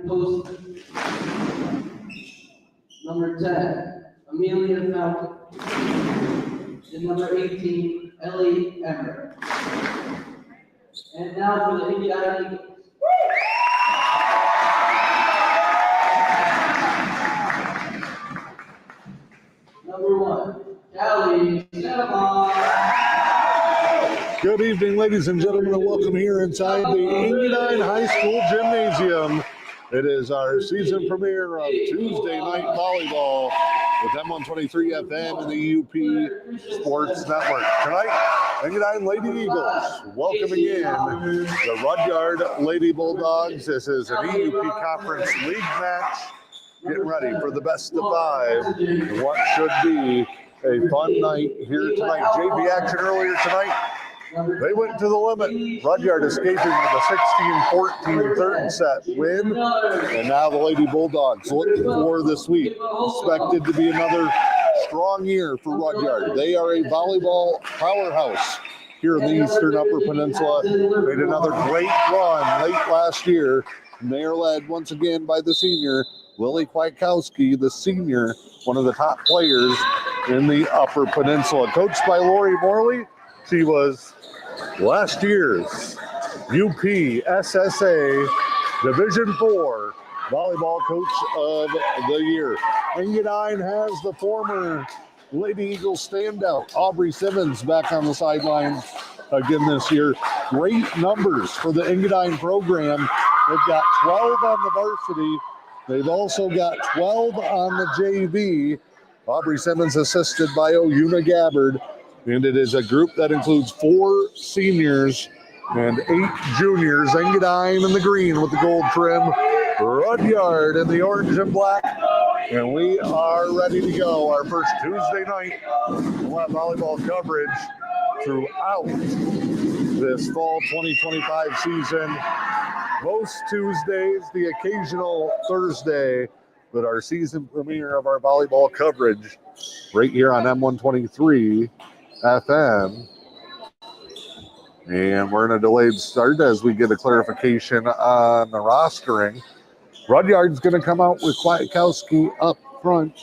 Postman. Number 10, Amelia Fountain. And number 18, Ellie Emmer. And now for the Engadine Eagles. Number 1, Callie Cinema. Good evening, ladies and gentlemen, and welcome here inside the Engadine High School Gymnasium. It is our season premiere of Tuesday Night Volleyball with M123 FM and the E.U.P Sports Network. Tonight, Engadine Lady Eagles welcoming in the Rudyard Lady Bulldogs. This is an E.U.P Conference League match. Getting ready for the best of 5 in what should be a fun night here tonight. JV action earlier tonight. They went to the limit. Rudyard escaping with a 16-14 third set win. And now the Lady Bulldogs looking for this week. Expected to be another strong year for Rudyard. They are a volleyball powerhouse here in the Eastern Upper Peninsula. Made another great run late last year. And they are led once again by the senior, Lily Kwiatkowski, the senior, one of the top players in the Upper Peninsula. Coached by Lori Morley. She was last year's U.P. SSA Division IV Volleyball Coach of the Year. Engadine has the former Lady Eagles standout, Aubrey Simmons, back on the sidelines again this year. Great numbers for the Engadine program. They've got 12 on the varsity. They've also got 12 on the JV. Aubrey Simmons assisted by Oyuna Gabbard. And it is a group that includes 4 seniors and 8 juniors. Engadine in the green with the gold trim. Rudyard in the orange and black. And we are ready to go. Our first Tuesday night. We'll have volleyball coverage throughout this fall 2025 season. Most Tuesdays, the occasional Thursday, but our season premiere of our volleyball coverage right here on M123 FM. And we're in a delayed start as we get a clarification on the rostering. Rudyard's going to come out with Kwiatkowski up front.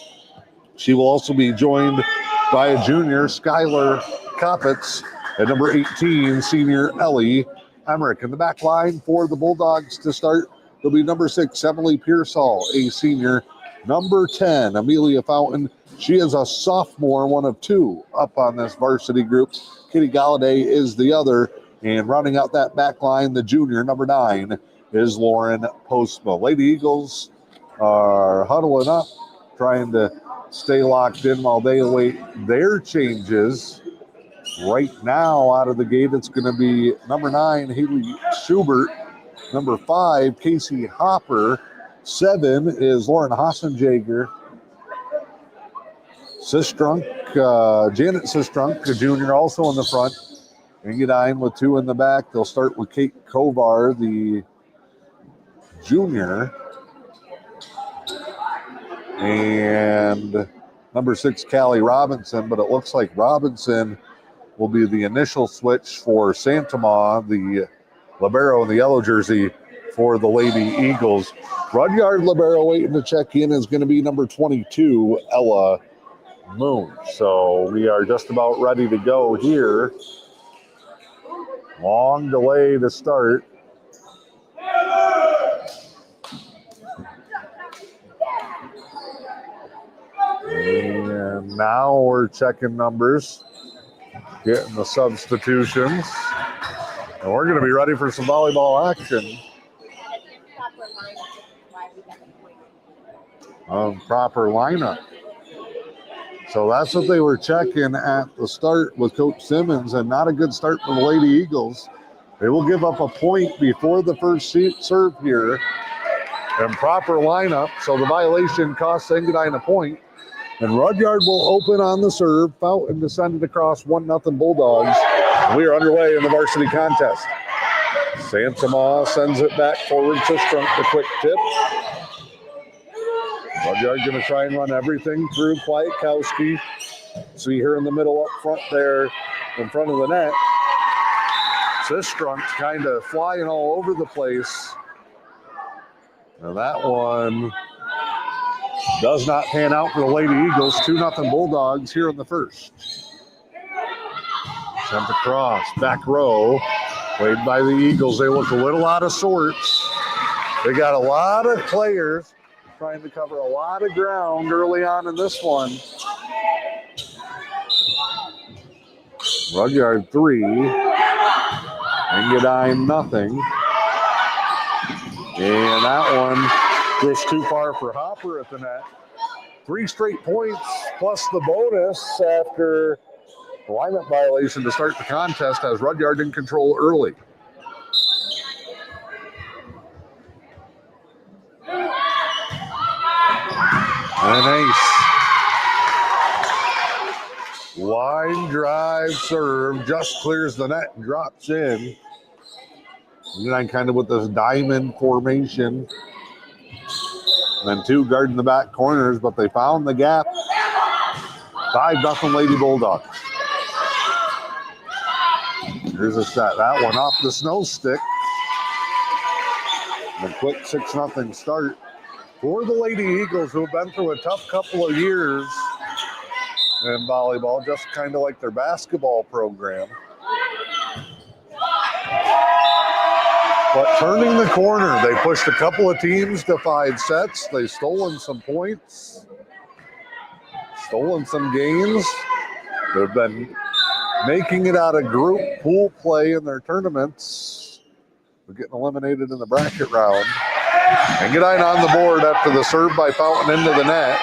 She will also be joined by a junior, Skylar Koppitz, at number 18, senior Ellie Emmerich. In the back line for the Bulldogs to start, there'll be number 6, Emily Pearsall, a senior. Number 10, Amelia Fountain. She is a sophomore, one of 2 up on this varsity group. Kitty Galladay is the other. And rounding out that back line, the junior, number 9, is Lauren Postma. Lady Eagles are huddling up, trying to stay locked in while they await their changes. Right now, out of the gate, it's going to be number 9, Haley Schubert. Number 5, Casey Hopper. 7 is Lauren Hassenjager. Janet Sistrunk, a junior, also in the front. Engadine with 2 in the back. They'll start with Kate Kovar, the junior. And number 6, Callie Robinson. But it looks like Robinson will be the initial switch for Santamaw, the libero in the yellow jersey for the Lady Eagles. Rudyard libero waiting to check in is going to be number 22, Ella Moon. So we are just about ready to go here. Long delay to start. And now we're checking numbers, getting the substitutions. And we're going to be ready for some volleyball action. Proper lineup. So that's what they were checking at the start with Coach Simmons, and not a good start for the Lady Eagles. They will give up a point before the first serve here. And proper lineup, so the violation costs Engadine a point. And Rudyard will open on the serve. Fountain descended across 1-0 Bulldogs. We are underway in the varsity contest. Santamaw sends it back forward to Strunk, the quick tip. Rudyard going to try and run everything through Kwiatkowski. See her in the middle up front there in front of the net. Sistrunk kind of flying all over the place. And that one does not pan out for the Lady Eagles. 2-0 Bulldogs here in the first. Sent across, back row, played by the Eagles. They look a little out of sorts. They got a lot of players trying to cover a lot of ground early on in this one. Rudyard 3, Engadine nothing. And that one just too far for Hopper at the net. 3 straight points plus the bonus after alignment violation to start the contest as Rudyard in control early. And an ace. Line drive serve just clears the net and drops in. Engadine kind of with this diamond formation. And then 2 guarding the back corners, but they found the gap. 5-0 Lady Bulldogs. Here's a shot. That one off the snow stick. And a quick 6-0 start for the Lady Eagles, who have been through a tough couple of years in volleyball, just kind of like their basketball program. But turning the corner, they pushed a couple of teams to 5 sets. They've stolen some points, stolen some games. They've been making it out of group pool play in their tournaments. They're getting eliminated in the bracket round. Engadine on the board after the serve by Fountain into the net.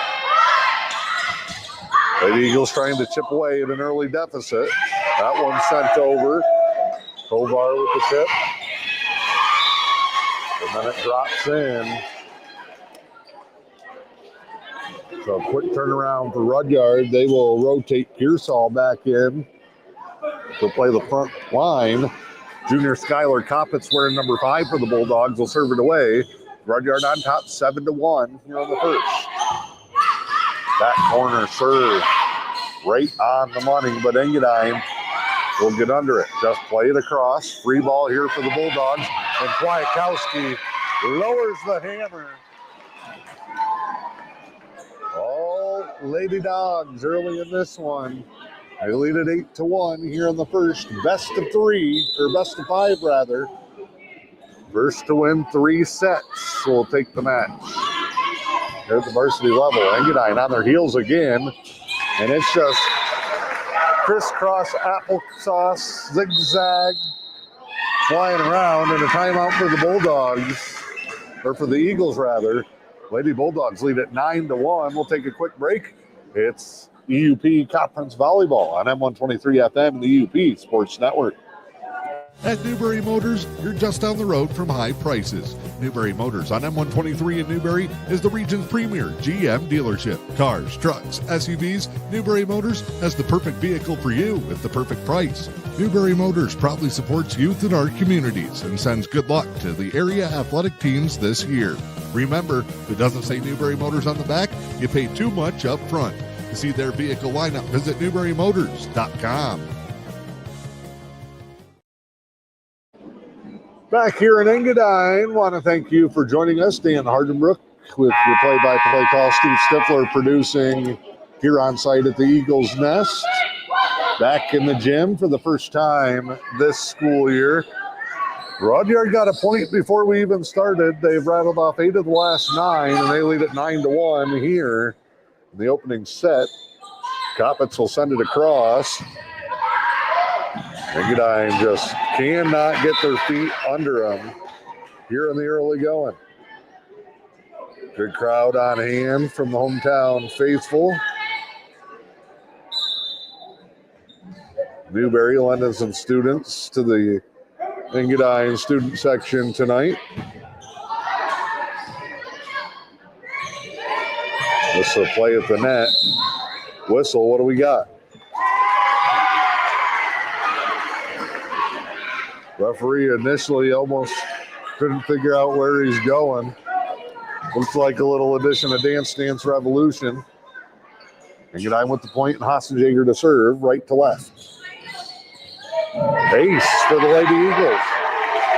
Lady Eagles trying to chip away at an early deficit. That one sent over. Tovar with the tip. And then it drops in. So quick turnaround for Rudyard. They will rotate Pearsall back in to play the front line. Junior Skylar Coppets wearing number 5 for the Bulldogs will serve it away. Rudyard on top 7-1 here on the first. That corner serve right on the money, but Engadine will get under it. Just play it across. Free ball here for the Bulldogs. And Kwiatkowski lowers the hammer. All Lady Dogs early in this one. They lead it 8-1 here in the first. Best of 5 rather. First to win 3 sets will take the match. Here at the varsity level, Engadine on their heels again. And it's just crisscross applesauce, zigzag, flying around, and a timeout for the Bulldogs, or for the Eagles rather. Lady Bulldogs lead at 9-1. We'll take a quick break. It's E.U.P Conference Volleyball on M123 FM and the E.U.P Sports Network. At Newberry Motors, you're just down the road from high prices. Newberry Motors on M123 in Newberry is the region's premier GM dealership. Cars, trucks, SUVs, Newberry Motors has the perfect vehicle for you at the perfect price. Newberry Motors proudly supports youth in our communities and sends good luck to the area athletic teams this year. Remember, if it doesn't say Newberry Motors on the back, you pay too much up front. To see their vehicle lineup, visit NewberryMotors.com. Back here in Engadine, want to thank you for joining us. Dan Hardenbrook with your play-by-play call. Steve Stifler producing here on site at the Eagles Nest. Back in the gym for the first time this school year. Rudyard got a point before we even started. They've rattled off 8 of the last 9, and they lead at 9-1 here in the opening set. Coppets will send it across. Engadine just cannot get their feet under them here in the early going. Good crowd on hand from the hometown faithful. Newberry lending some students to the Engadine student section tonight. This will play at the net. Whistle, what do we got? Referee initially almost couldn't figure out where he's going. Looks like a little addition of Dance Dance Revolution. Engadine with the point and Hossenjager to serve, right to left. Ace for the Lady Eagles.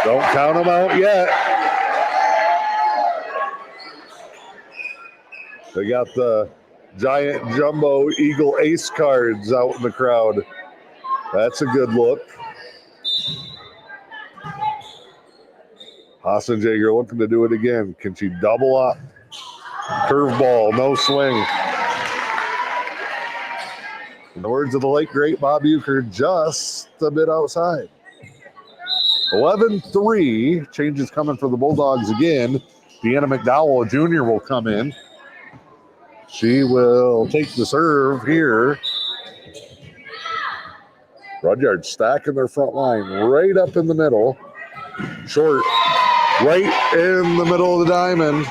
Don't count them out yet. They got the giant jumbo Eagle Ace cards out in the crowd. That's a good look. Hossenjager looking to do it again. Can she double up? Curveball, no swing. In the words of the late great Bob Euchre, just a bit outside. 11-3. Changes coming for the Bulldogs again. Deanna McDowell Jr. will come in. She will take the serve here. Rudyard stacking their front line right up in the middle. Short, right in the middle of the diamond.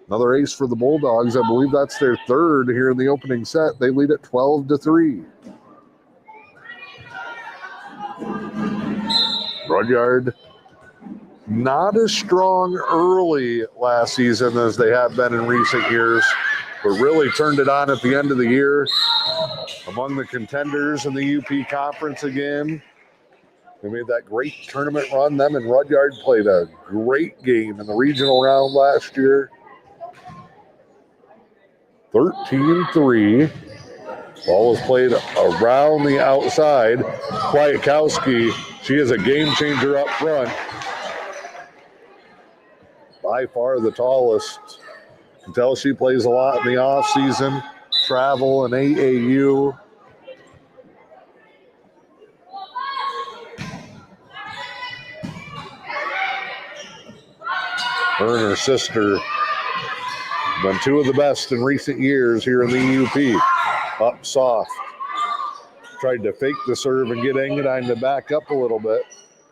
Another ace for the Bulldogs. I believe that's their third here in the opening set. They lead at 12-3. Rudyard not as strong early last season as they have been in recent years, but really turned it on at the end of the year. Among the contenders in the E.U.P conference again. They made that great tournament run. Them and Rudyard played a great game in the regional round last year. 13-3. Ball was played around the outside. Kwiatkowski, she is a game changer up front. By far the tallest. You can tell she plays a lot in the off season. Travel and AAU. Her and her sister have been two of the best in recent years here in the E.U.P. Up soft. Tried to fake the serve and get Engadine to back up a little bit.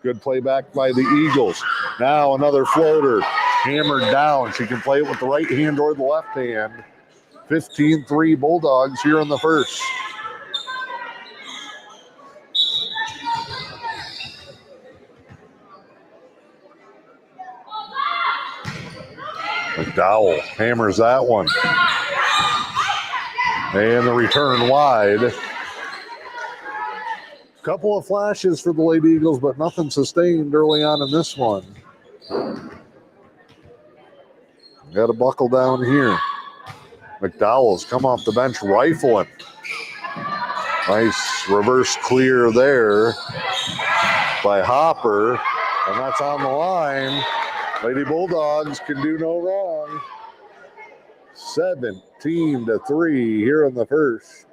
Good play back by the Eagles. Now another floater. Hammered down. She can play it with the right hand or the left hand. 15-3 Bulldogs here in the first. McDowell hammers that one. And the return wide. Couple of flashes for the Lady Eagles, but nothing sustained early on in this one. Got to buckle down here. McDowell's come off the bench rifling. Nice reverse clear there by Hopper. And that's on the line. Lady Bulldogs can do no wrong. 17-3 here in the first.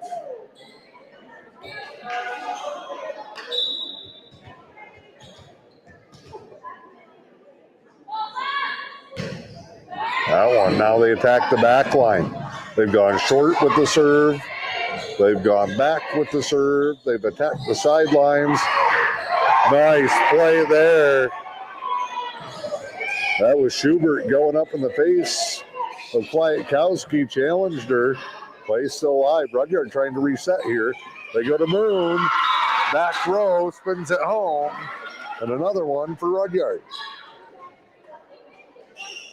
That one, now they attack the back line. They've gone short with the serve. They've gone back with the serve. They've attacked the sidelines. Nice play there. That was Schubert going up in the face of Kwiatkowski, challenged her. Play still live. Rudyard trying to reset here. They go to Moon. Back row, spins it home. And another one for Rudyard.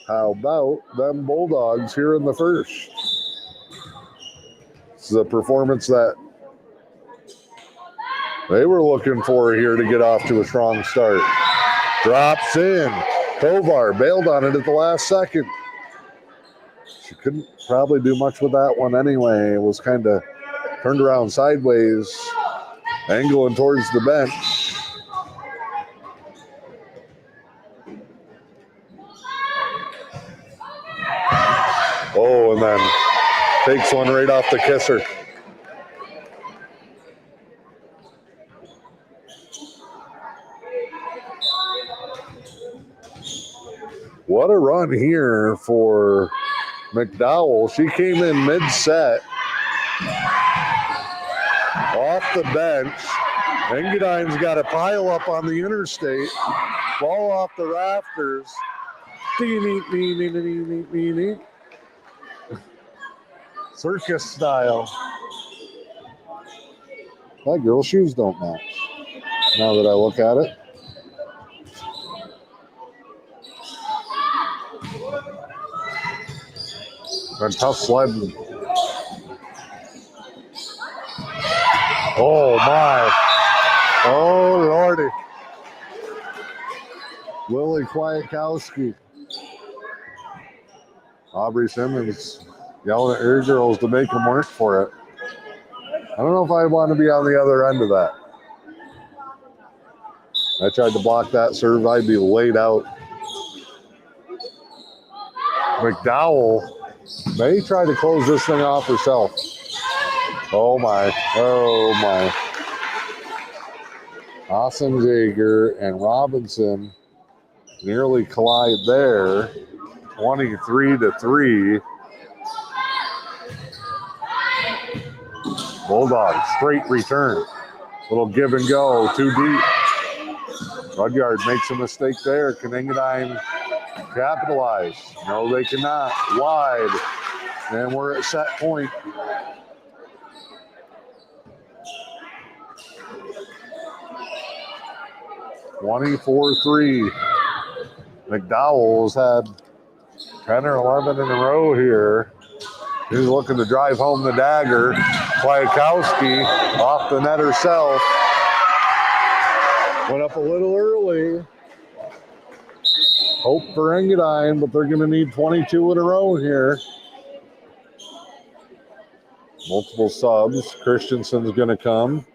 How about them Bulldogs here in the first? This is a performance that they were looking for here to get off to a strong start. Drops in. Tovar bailed on it at the last second. She couldn't probably do much with that one anyway. It was kind of turned around sideways, angling towards the bench. Oh, and then takes one right off the kisser. What a run here for McDowell. She came in mid-set. Off the bench. Engadine's got a pile up on the interstate. Ball off the rafters. Circus style. That girl's shoes don't match. Now that I look at it. And tough sled. Oh my. Oh Lordy. Lily Kwiatkowski. Aubrey Simmons yelling at her girls to make them work for it. I don't know if I want to be on the other end of that. I tried to block that serve, I'd be laid out. McDowell may try to close this thing off herself. Oh my. Jaeger and Robinson nearly collide there. 23-3. Bulldogs, straight return. Little give and go, too deep. Rudyard makes a mistake there. Can Engadine capitalize? No, they cannot. Wide. And we're at set point. (24-3). McDowell's had 10 or 11 in a row here. He's looking to drive home the dagger. Kwiatkowski off the net herself. Went up a little early. Hope for Engadine, but they're going to need 22 in a row here. Multiple subs. Christensen's going to come.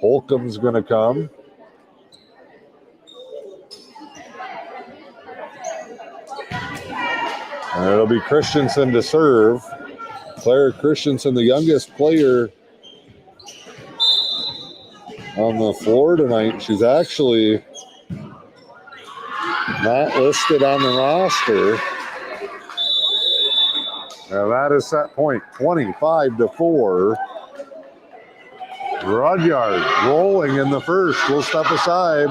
Holcomb's going to come. And it'll be Christensen to serve. Claire Christensen, the youngest player on the floor tonight. She's actually not listed on the roster. Now that is set point, 25-4. Rudyard rolling in the first. We'll step aside.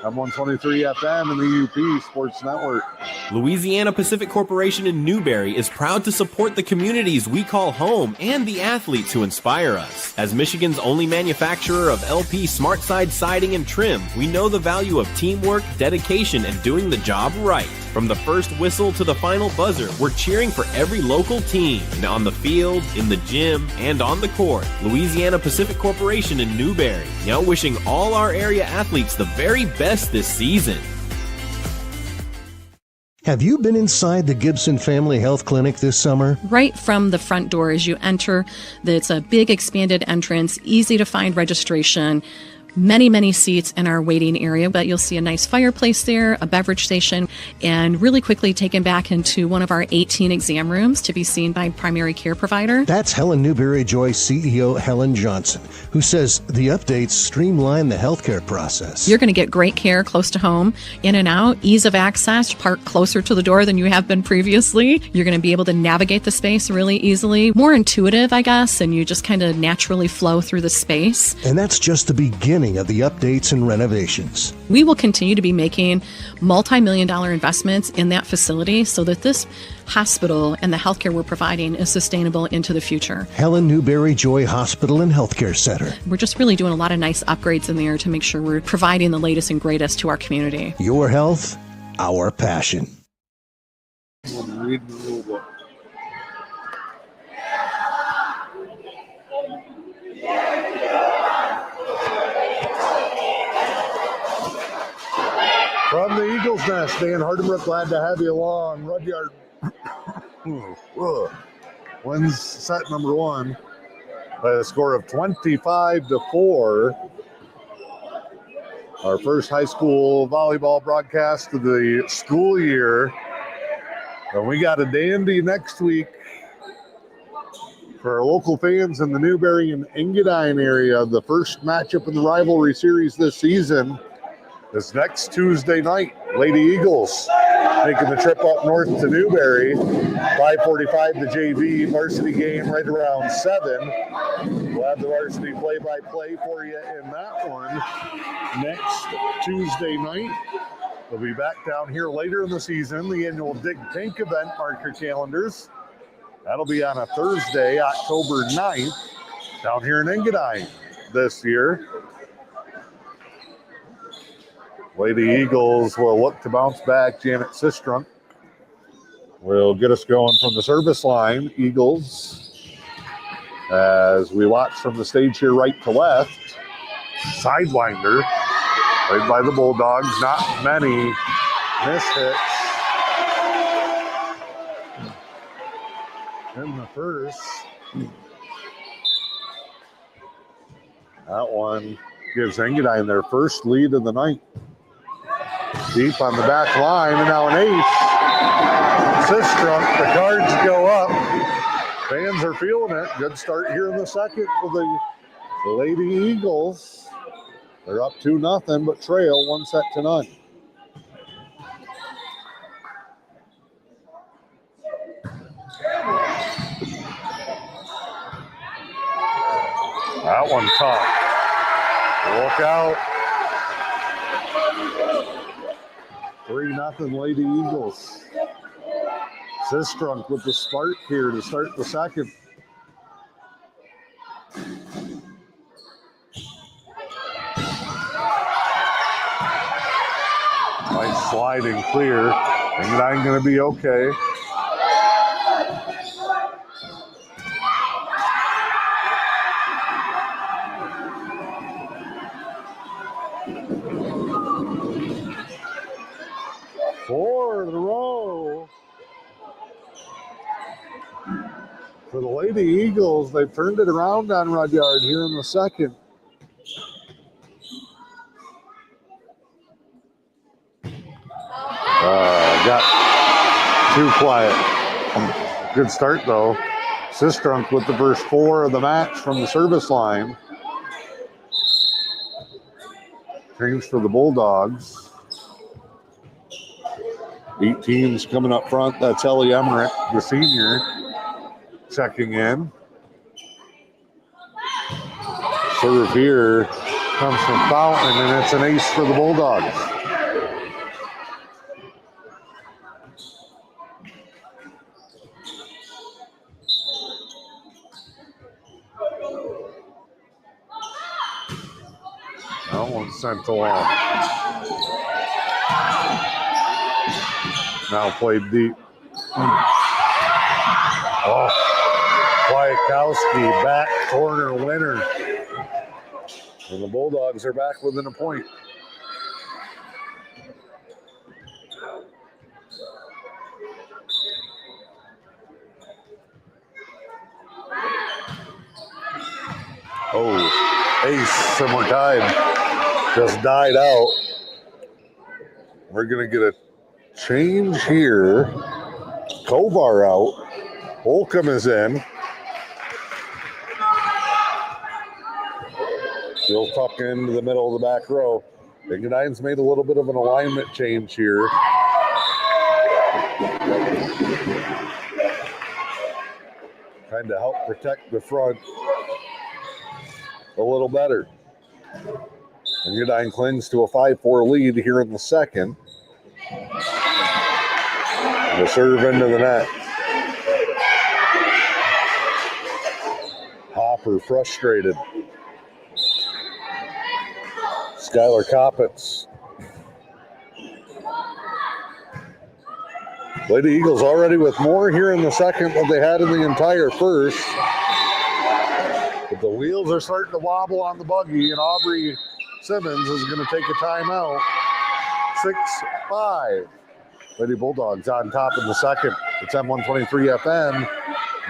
I'm 123 FM and the E.U.P Sports Network. Louisiana Pacific Corporation in Newberry is proud to support the communities we call home and the athletes who inspire us. As Michigan's only manufacturer of LP SmartSide siding and trim, we know the value of teamwork, dedication, and doing the job right. From the first whistle to the final buzzer, we're cheering for every local team, on the field, in the gym, and on the court. Louisiana Pacific Corporation in Newberry, now wishing all our area athletes the very best this season. Have you been inside the Gibson Family Health Clinic this summer? Right from the front door as you enter, it's a big expanded entrance, easy to find registration. Many seats in our waiting area, but you'll see a nice fireplace there, a beverage station, and really quickly taken back into one of our 18 exam rooms to be seen by primary care provider. That's Helen Newberry-Joy CEO Helen Johnson, who says the updates streamline the healthcare process. You're going to get great care close to home, in and out, ease of access, park closer to the door than you have been previously. You're going to be able to navigate the space really easily, more intuitive, I guess, and you just kind of naturally flow through the space. And that's just the beginning of the updates and renovations. We will continue to be making multi-million-dollar investments in that facility so that this hospital and the healthcare we're providing is sustainable into the future. Helen Newberry-Joy Hospital and Healthcare Center. We're just really doing a lot of nice upgrades in there to make sure we're providing the latest and greatest to our community. Your health, our passion. I'm reading the rule book. From the Eagles Nest, Dan Hardenbrook, glad to have you along. Rudyard wins set number one by a score of 25-4. Our first high school volleyball broadcast of the school year. And we got a dandy next week for our local fans in the Newberry and Engadine area. The first matchup in the rivalry series this season is next Tuesday night. Lady Eagles making the trip up north to Newberry. 5:45 the JV varsity game right around 7. We'll have the varsity play-by-play for you in that one next Tuesday night. We'll be back down here later in the season. The annual Dig Tank event, mark your calendars. That'll be on a Thursday, October 9th, down here in Engadine this year. Lady Eagles will look to bounce back. Janet Sistrunk will get us going from the service line. Eagles, as we watch from the stage here right to left, Sidewinder, played by the Bulldogs. Not many miss hits. in the first. That one gives Engadine their first lead of the night. Deep on the back line, and now an ace. Sistrunk, the cards go up. Fans are feeling it. Good start here in the second for the Lady Eagles. They're up 2-0, but trail 1-0. That one tough. Look out. 3-0 Lady Eagles. Sistrunk with the spark here to start the second. Nice sliding clear. Engadine going to be okay. Four in a row. For the Lady Eagles, they've turned it around on Rudyard here in the second. Got too quiet. Good start, though. Sistrunk with the first 4 of the match from the service line. Change for the Bulldogs. 18's coming up front. That's Ellie Emmerich, the senior, checking in. Serve here comes from Fountain, and it's an ace for the Bulldogs. That one's sent along. Now played deep. Oh, Kwiatkowski, back corner winner. And the Bulldogs are back within a point. Oh, ace, and we're tied. Just died out. We're going to get a change here. Kovar out. Holcomb is in. He'll tuck into the middle of the back row. Engadine's made a little bit of an alignment change here. Trying to help protect the front a little better. Engadine clings to a 5-4 lead here in the second. The serve into the net. Hopper frustrated. Skylar Koppitz. Lady Eagles already with more here in the second than they had in the entire first. But the wheels are starting to wobble on the buggy, and Aubrey Simmons is going to take a timeout. 6-5. Lady Bulldogs on top in the second. It's M123 FM,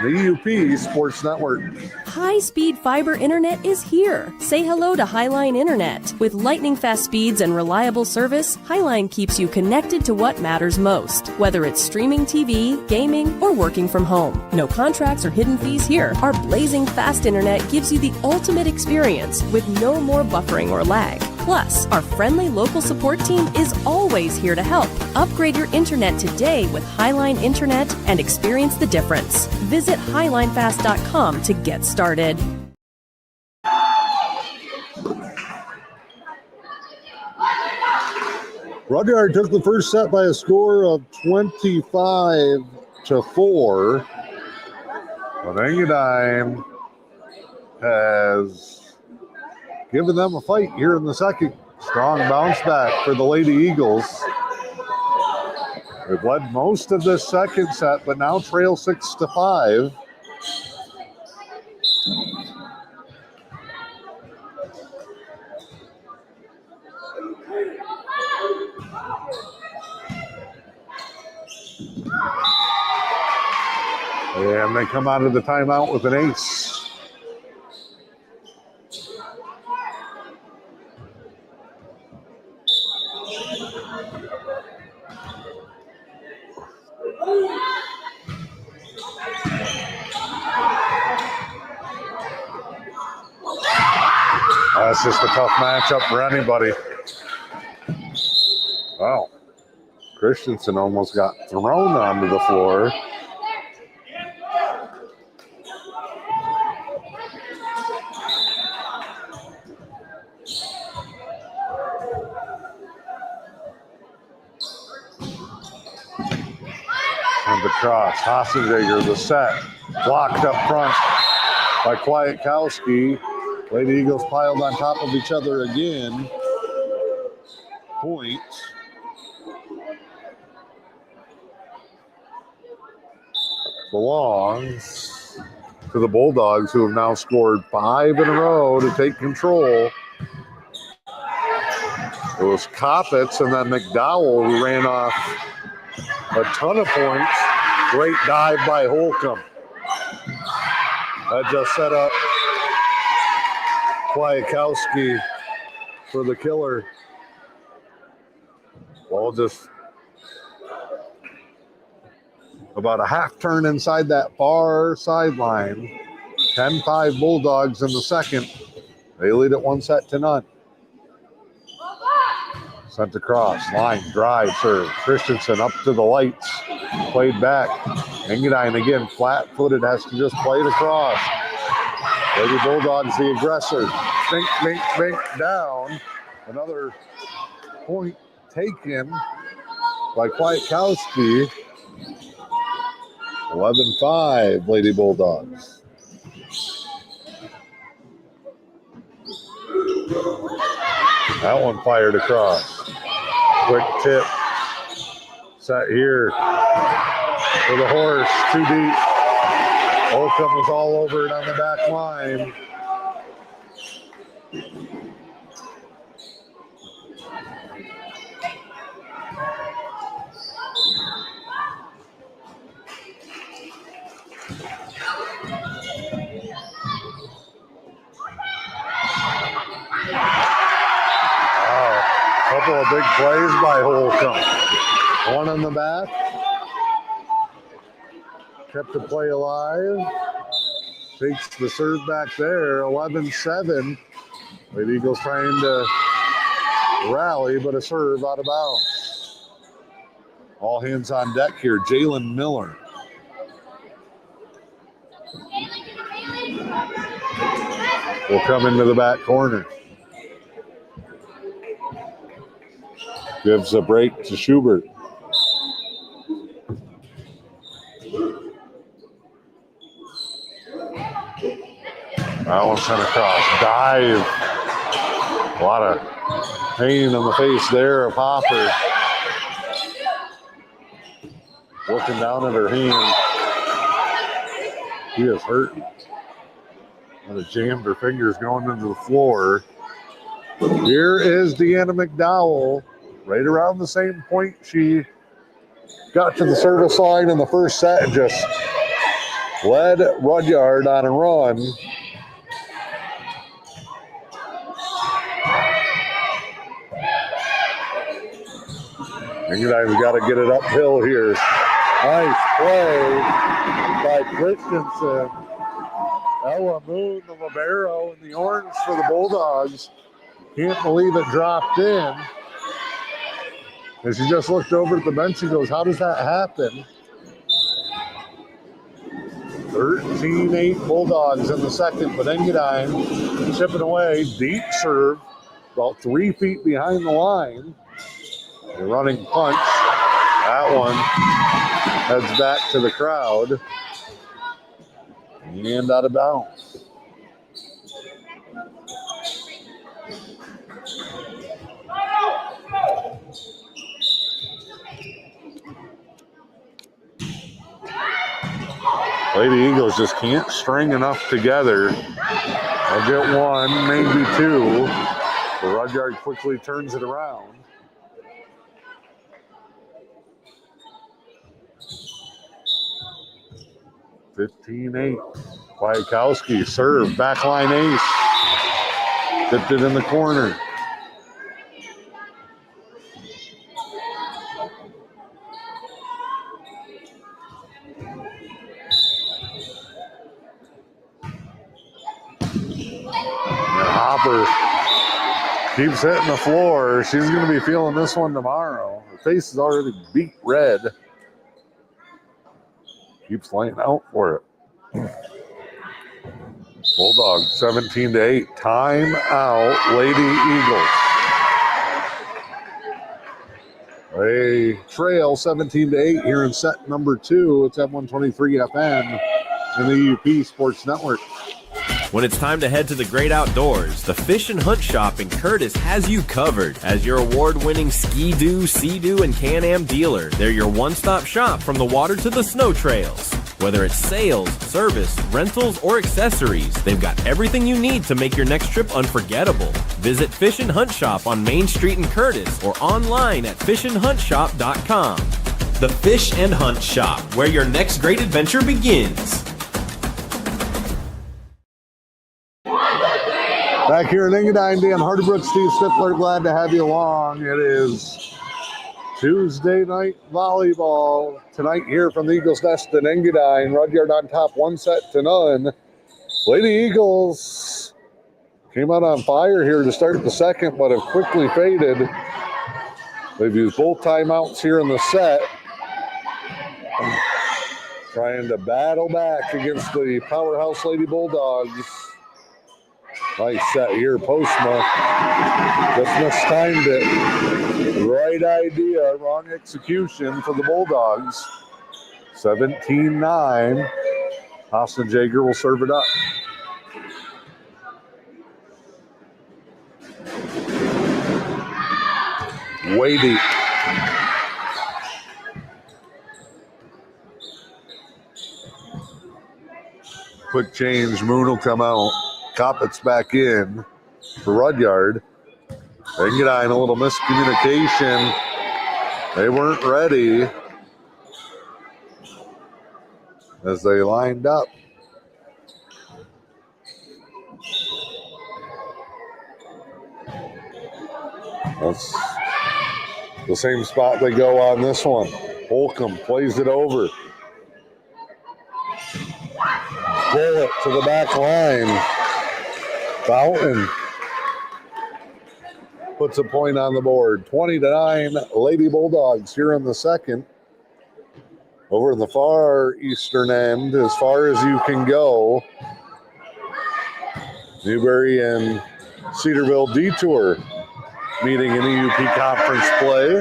the E.U.P Sports Network. High-speed fiber internet is here. Say hello to Highline Internet. With lightning-fast speeds and reliable service, Highline keeps you connected to what matters most. Whether it's streaming TV, gaming, or working from home. No contracts or hidden fees here. Our blazing fast internet gives you the ultimate experience with no more buffering or lag. Plus, our friendly local support team is always here to help. Upgrade your internet today with Highline Internet and experience the difference. Visit highlinefast.com to get started. Rudyard took the first set by a score of 25-4. But Engadine has given them a fight here in the second. Strong bounce back for the Lady Eagles. They've led most of this second set, but now trail 6-5. And they come out of the timeout with an ace. That's just a tough matchup for anybody. Wow. Christensen almost got thrown onto the floor. And the cross. Hossenjager, the set. Blocked up front by Kwiatkowski. Lady Eagles piled on top of each other again. Point. Belongs to the Bulldogs, who have now scored 5 in a row to take control. It was Koppitz and then McDowell who ran off a ton of points. Great dive by Holcomb. That just set up Kwiatkowski for the killer. Ball just about a half turn inside that far sideline. 10-5 Bulldogs in the second. They lead it 1-0. Sent across, line, drive, serve. Christensen up to the lights. Played back. Engadine again, flat-footed, has to just play it across. Lady Bulldogs the aggressor. Bink, bink, bink, down. Another point taken by Kwiatkowski. 11-5, Lady Bulldogs. That one fired across. Quick tip. Set here for the horse. Too deep. Holcomb was all over it on the back line. Couple of big plays by Holcomb. One on the back. Kept the play alive. Takes the serve back there. 11-7. Lady Eagles trying to rally, but a serve out of bounds. All hands on deck here. Jalen Miller. Will come into the back corner. Gives a break to Schubert. That one sent across. Dive. A lot of pain on the face there of Hopper. Looking down at her hand. She is hurting. And it jammed her fingers going into the floor. Here is Deanna McDowell. Right around the same point she got to the service line in the first set and just led Rudyard on a run. Engadine's got to get it uphill here. Nice play by Christensen. Ella Moon, the libero, in the orange for the Bulldogs. Can't believe it dropped in. And she just looked over at the bench and goes, how does that happen? 13-8 Bulldogs in the second, but Engadine chipping away. Deep serve, about 3 feet behind the line. The running punch. That one heads back to the crowd. And out of bounds. Lady Eagles just can't string enough together. They'll get one, maybe two. But Rudyard quickly turns it around. 15-8. Kwiatkowski serve, backline ace. Tipped it in the corner. Hopper keeps hitting the floor. She's going to be feeling this one tomorrow. Her face is already beet red. Keeps laying out for it. Bulldogs 17-8. Time out, Lady Eagles. They trail 17-8 here in set number 2. It's at 123 FM and the E.U.P Sports Network. When it's time to head to the great outdoors, the Fish and Hunt Shop in Curtis has you covered. As your award-winning Ski-Doo, Sea-Doo, and Can-Am dealer, they're your one-stop shop from the water to the snow trails. Whether it's sales, service, rentals, or accessories, they've got everything you need to make your next trip unforgettable. Visit Fish and Hunt Shop on Main Street in Curtis or online at fishandhuntshop.com. The Fish and Hunt Shop, where your next great adventure begins. Back here in Engadine, Dan Hardybrook, Steve Stifler, glad to have you along. It is Tuesday night volleyball tonight here from the Eagles Nest in Engadine. Rudyard on top, 1-0. Lady Eagles came out on fire here to start the second, but have quickly faded. They've used both timeouts here in the set. Trying to battle back against the powerhouse Lady Bulldogs. Nice set here, Postma. Just mistimed it. Right idea, wrong execution for the Bulldogs. 17-9. Austin Jager will serve it up. Way deep. Quick change, Moon will come out. Coppet's back in for Rudyard. Engadine, a little miscommunication. They weren't ready as they lined up. That's the same spot they go on this one. Holcomb plays it over. Bullet to the back line. Fountain puts a point on the board. 20-9, Lady Bulldogs here in the second. Over in the far eastern end, as far as you can go, Newberry and Cedarville Detour meeting in E.U.P conference play.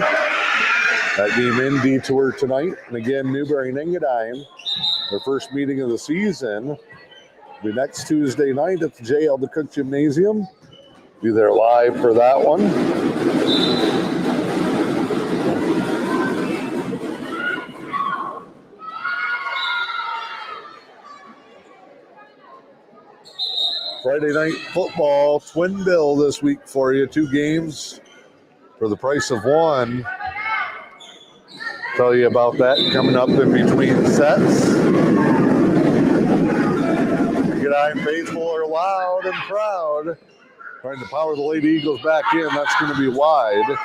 That game in Detour tonight. And again, Newberry and Engadine, their first meeting of the season. Be next Tuesday night at the J.L. DeCook Gymnasium. Be there live for that one. Friday night football, twin bill this week for you. 2 games for the price of 1. Tell you about that coming up in between sets. Engadine faithful are loud and proud. Trying to power the Lady Eagles back in. That's going to be wide.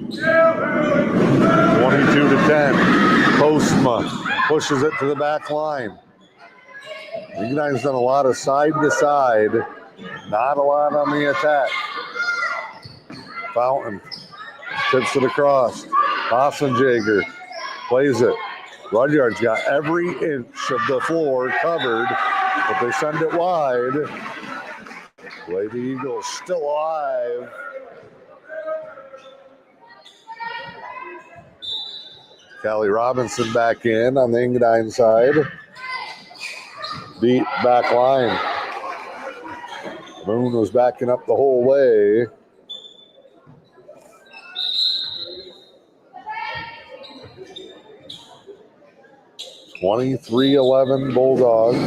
Yeah. 22-10. Postma pushes it to the back line. Engadine's done a lot of side to side. Not a lot on the attack. Fountain tips it across. Ossenjager plays it. Rudyard's got every inch of the floor covered, but they send it wide. Lady Eagles still alive. Callie Robinson back in on the Engadine side. Deep back line. Moon was backing up the whole way. (23-11) Bulldogs.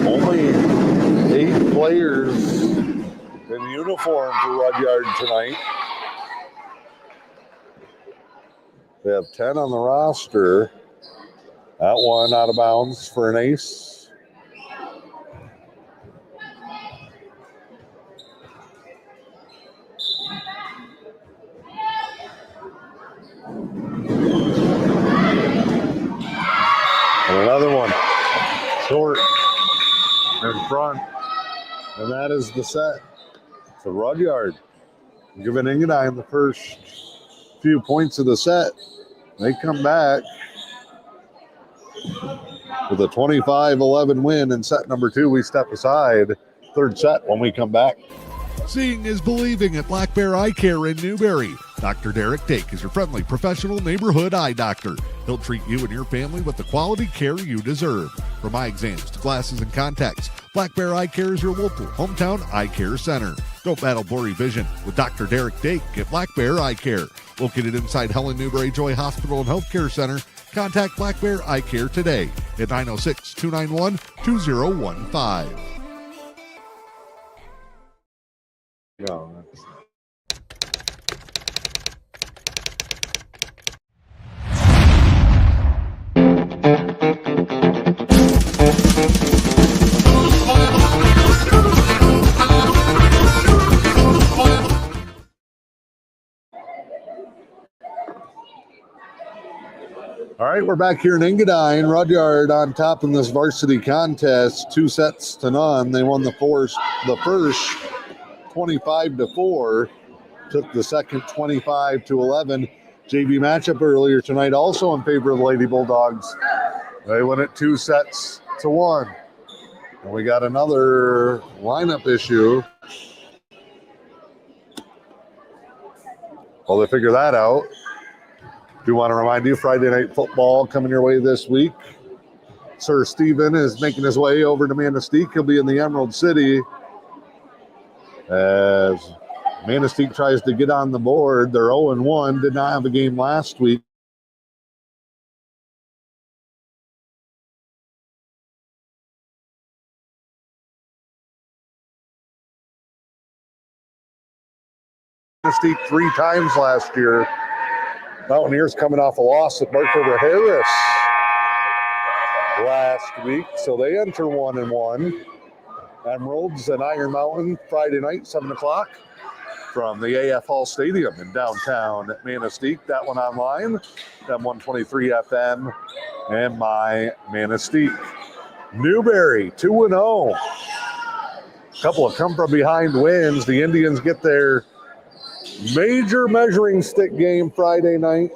Only 8 players in uniform for Rudyard tonight. They have 10 on the roster. That one out of bounds for an ace. And another one. Short in front. And that is the set. So Rudyard giving Engadine the first few points of the set. They come back with a 25-11 win in set number 2. We step aside. Third set when we come back. Seeing is believing at Black Bear Eye Care in Newberry. Dr. Derek Dake is your friendly professional neighborhood eye doctor. He'll treat you and your family with the quality care you deserve. From eye exams to glasses and contacts, Black Bear Eye Care is your local hometown eye care center. Don't battle blurry vision with Dr. Derek Dake at Black Bear Eye Care. Located inside Helen Newberry Joy Hospital and Healthcare Center, contact Black Bear Eye Care today at 906-291-2015. No, all right, we're back here in Engadine. Rudyard on top in this varsity contest, 2-0. They won the first 25-4. Took the second 25-11. JV matchup earlier tonight, also in favor of the Lady Bulldogs. They won it 2-1. And we got another lineup issue. Well, they figure that out. Do want to remind you, Friday Night Football coming your way this week. Sir Steven is making his way over to Manistee. He'll be in the Emerald City as Manistee tries to get on the board. They're 0-1, did not have a game last week. Manistee 3 times last year. Mountaineers coming off a loss at Markover Harris last week, so they enter 1-1. Emeralds and Iron Mountain Friday night, 7 o'clock from the AF Hall Stadium in downtown Manistee. That one online, M123 FM and my Manistee. Newberry 2-0. Couple of come from behind wins. The Indians get their major measuring stick game Friday night.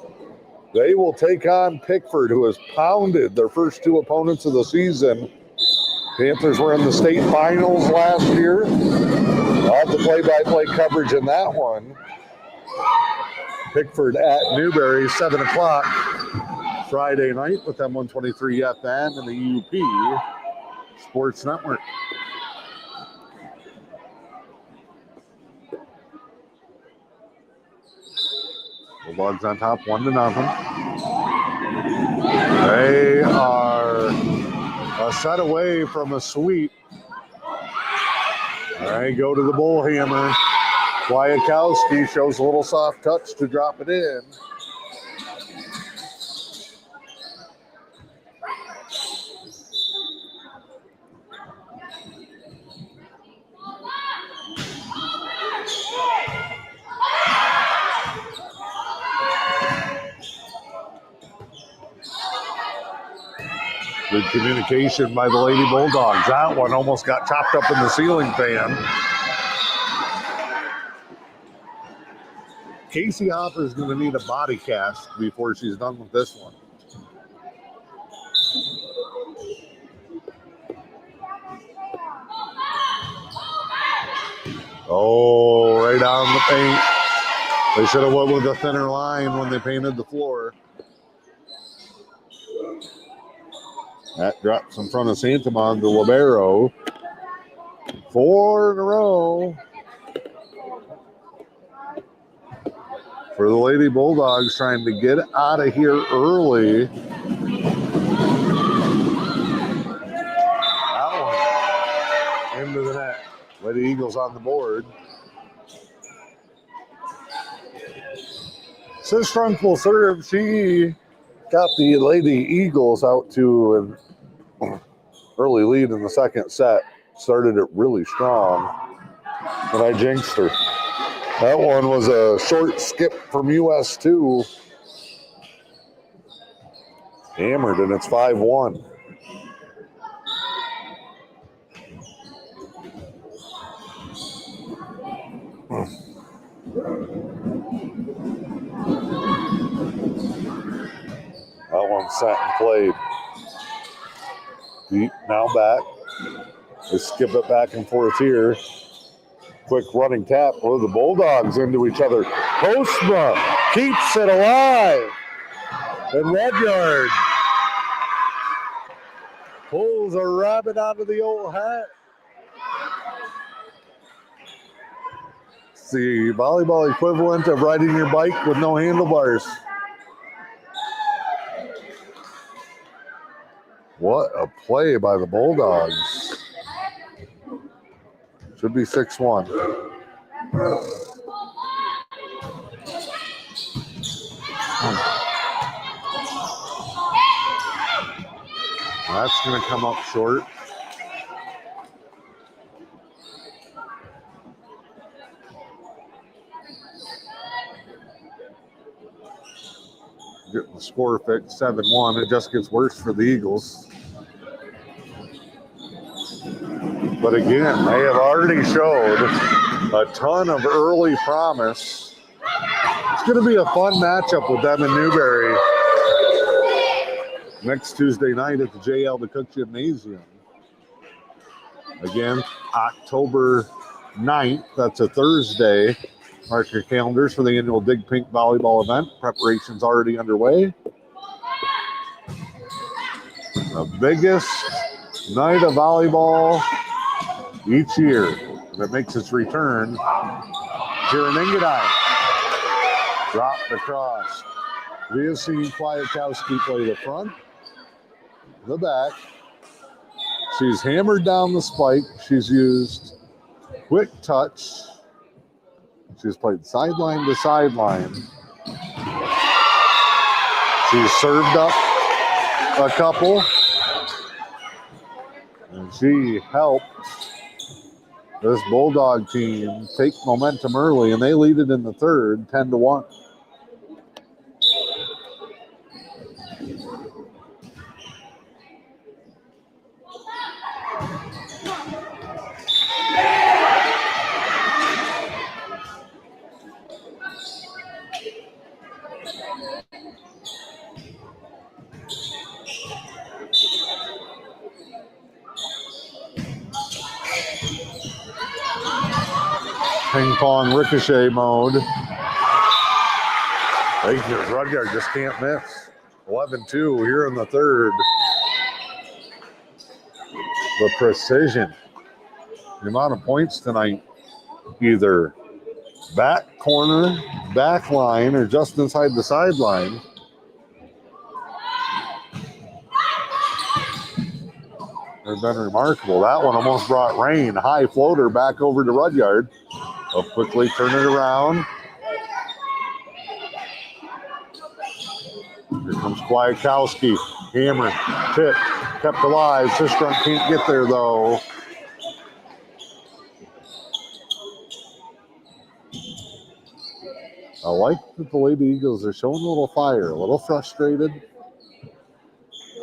They will take on Pickford, who has pounded their first 2 opponents of the season. Panthers were in the state finals last year. I'll have the play-by-play coverage in that one. Pickford at Newberry, 7 o'clock Friday night with M123 FM and the E.U.P Sports Network. Bulldogs on top, 1-0. They are a set away from a sweep. All right, go to the bullhammer. Kwiatkowski shows a little soft touch to drop it in. Good communication by the Lady Bulldogs. That one almost got chopped up in the ceiling fan. Casey Hopper's going to need a body cast before she's done with this one. Oh, right on the paint. They should have went with a thinner line when they painted the floor. That drops in front of Santamon to Libero. 4 in a row for the Lady Bulldogs, trying to get out of here early. That one into the net. Lady Eagles on the board. Sistrunk will serve. She got the Lady Eagles out to an early lead in the second set. Started it really strong, but I jinxed her. That one was a short skip from US2. Hammered, and it's 5-1. That one sat and played. Deep, now back. They skip it back and forth here. Quick running tap. Oh, the Bulldogs into each other. Postma keeps it alive. And Rudyard pulls a rabbit out of the old hat. It's the volleyball equivalent of riding your bike with no handlebars. What a play by the Bulldogs. Should be 6-1. That's going to come up short. Getting the score fixed, 7-1. It just gets worse for the Eagles. But again, they have already showed a ton of early promise. It's going to be a fun matchup with them in Newberry next Tuesday night at the J.L. DeCook Gymnasium. Again, October 9th, that's a Thursday. Mark your calendars for the annual Dig Pink Volleyball event. Preparation's already underway. The biggest night of volleyball each year, and it makes its return here in Engadine. Dropped across. We have seen Kwiatkowski play the front, the back. She's hammered down the spike. She's used quick touch. She's played sideline to sideline. She's served up a couple, and she helped this Bulldog team take momentum early, and they lead it in the third, 10-1. Ping pong ricochet mode. Rudyard just can't miss. 11-2 here in the third. The precision. The amount of points tonight, either back corner, back line, or just inside the sideline. They've been remarkable. That one almost brought rain. High floater back over to Rudyard. They'll quickly turn it around. Here comes Kwiatkowski. Hammer, tip, kept alive. Sistrunk can't get there though. I like that the Lady Eagles are showing a little fire, a little frustrated.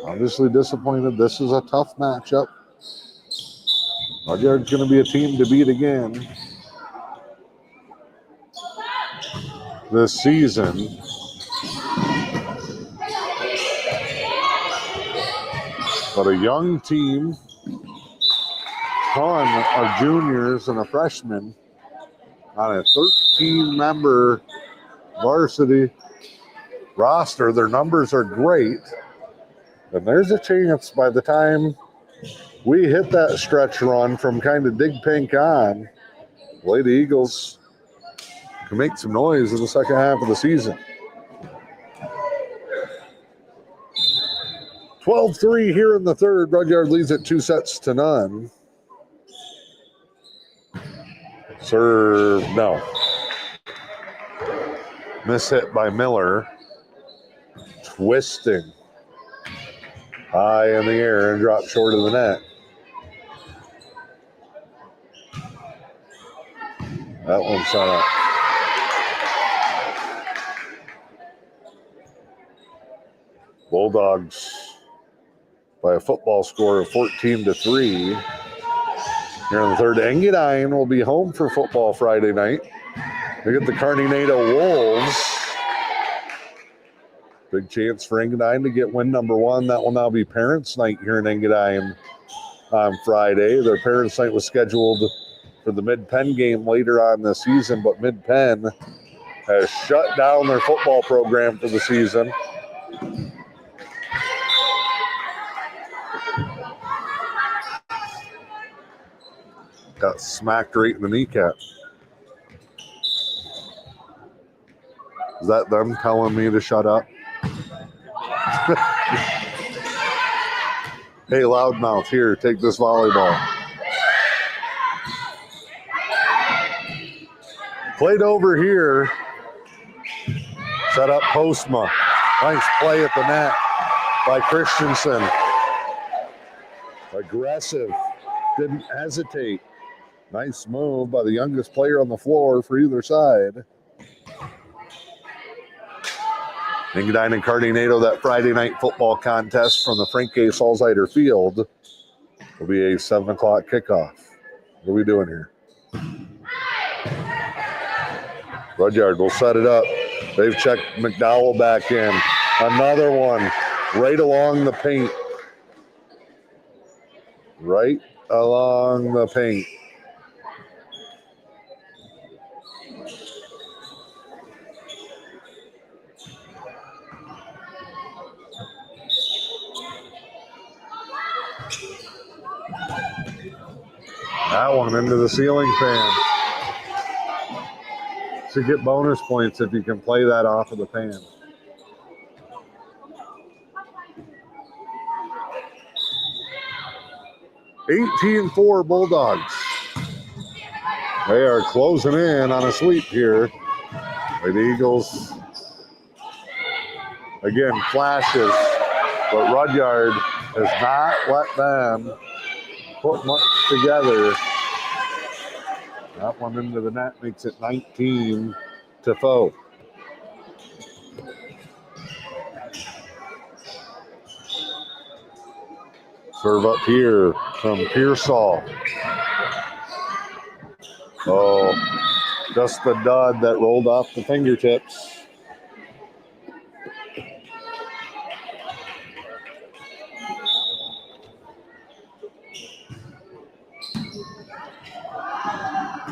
Obviously disappointed. This is a tough matchup. Rudyard's going to be a team to beat again this season. But a young team, ton of juniors and a freshman on a 13-member varsity roster. Their numbers are great. And there's a chance by the time we hit that stretch run from kind of Dig Pink on, Lady Eagles can make some noise in the second half of the season. 12-3 here in the third. Rudyard leads it 2-0. Serve, no. Miss hit by Miller. Twisting. High in the air and drop short of the net. That one's set up. Bulldogs by a football score of 14-3. Here in the third, Engadine will be home for football Friday night. They get the Carninato Wolves. Big chance for Engadine to get win number one. That will now be Parents' Night here in Engadine on Friday. Their Parents' Night was scheduled for the Mid-Penn game later on this season, but Mid-Penn has shut down their football program for the season. Got smacked right in the kneecap. Is that them telling me to shut up? Hey, loudmouth, here, take this volleyball. Played over here. Set up Postma. Nice play at the net by Christensen. Aggressive. Didn't hesitate. Nice move by the youngest player on the floor for either side. Engadine and Carninato, that Friday night football contest from the Frank A. Salzheider Field will be a 7 o'clock kickoff. What are we doing here? Rudyard will set it up. They've checked McDowell back in. Another one right along the paint. Right along the paint. That one into the ceiling fan. Should get bonus points if you can play that off of the pan. (18-4) Bulldogs. They are closing in on a sweep here. The Eagles, again, flashes, but Rudyard has not let them put much together. That one into the net makes it 19-4. Serve up here from Pearsall. Oh, just the dud that rolled off the fingertips.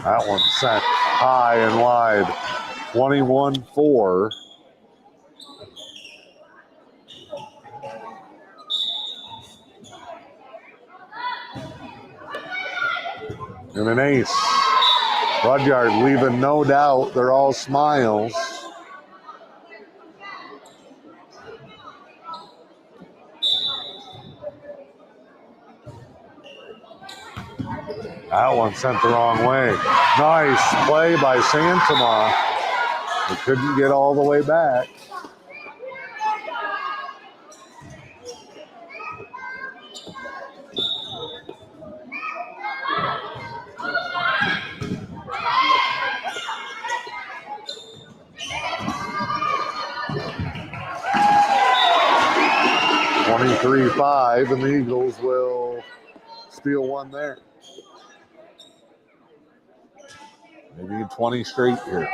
That one sent high and wide. 21-4. And an ace. Rudyard leaving no doubt. They're all smiles. That one sent the wrong way. Nice play by Santama. They couldn't get all the way back. (23-5), and the Eagles will steal one there. Maybe 20 straight here.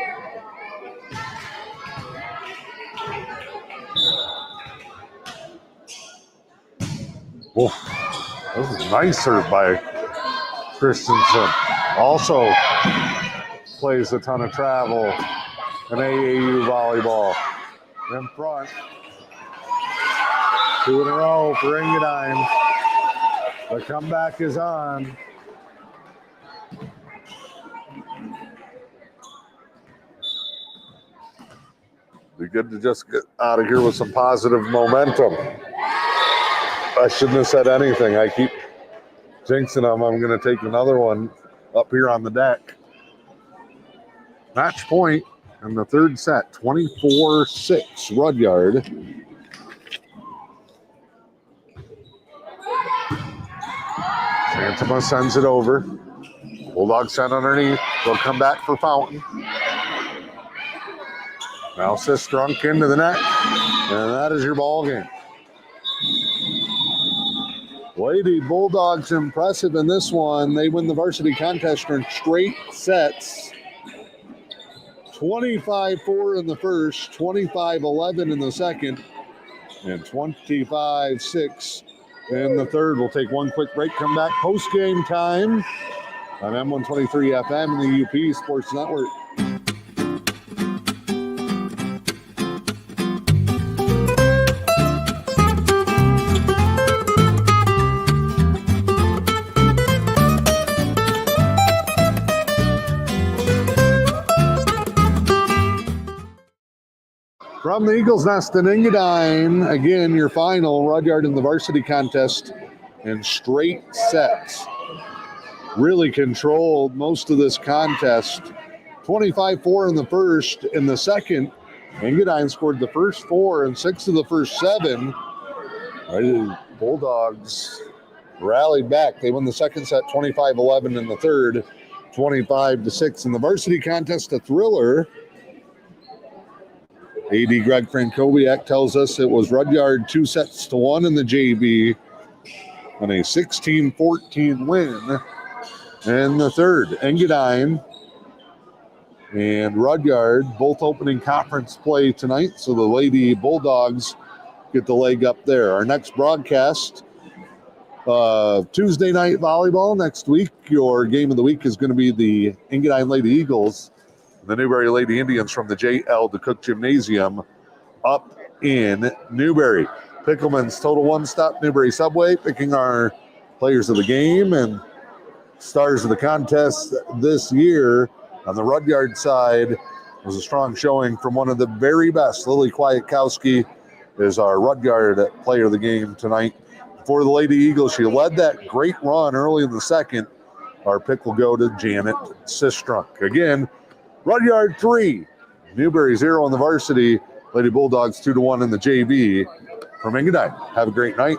Oof. That was a nice serve by Christensen. Also plays a ton of travel in AAU volleyball. In front. 2 in a row for Engadine. The comeback is on. Be good to just get out of here with some positive momentum. I shouldn't have said anything. I keep jinxing them. I'm going to take another one up here on the deck. Match point in the third set, 24-6 Rudyard. Santama sends it over. Bulldogs sent underneath. They'll come back for Fountain. Now Sistrunk into the net. And that is your ball game. Lady Bulldogs impressive in this one. They win the varsity contest in straight sets. 25-4 in the first, 25-11 in the second, and 25-6 in the third. We'll take one quick break, come back post-game time on M123 FM and the E.U.P Sports Network. From the Eagles Nest in Engadine, again, your final, Rudyard in the varsity contest in straight sets. Really controlled most of this contest. 25-4 in the first. In the second, Engadine scored the first 4 and 6 of the first 7. Bulldogs rallied back. They won the second set 25-11 in the third, 25-6 in the varsity contest. A thriller. AD Greg Frankowiak tells us it was Rudyard 2-1 in the JV and a 16-14 win in the third. Engadine and Rudyard both opening conference play tonight, so the Lady Bulldogs get the leg up there. Our next broadcast, Tuesday night volleyball next week. Your game of the week is going to be the Engadine Lady Eagles, the Newberry Lady Indians from the J.L. DeCook Gymnasium up in Newberry. Pickleman's Total One Stop Newberry Subway picking our players of the game and stars of the contest this year. On the Rudyard side was a strong showing from one of the very best. Lily Kwiatkowski is our Rudyard player of the game tonight. For the Lady Eagles, she led that great run early in the second. Our pick will go to Janet Sistrunk. Again, Rudyard 3, Newberry 0 on the varsity, Lady Bulldogs 2-1 in the JV. From Engadine, have a great night.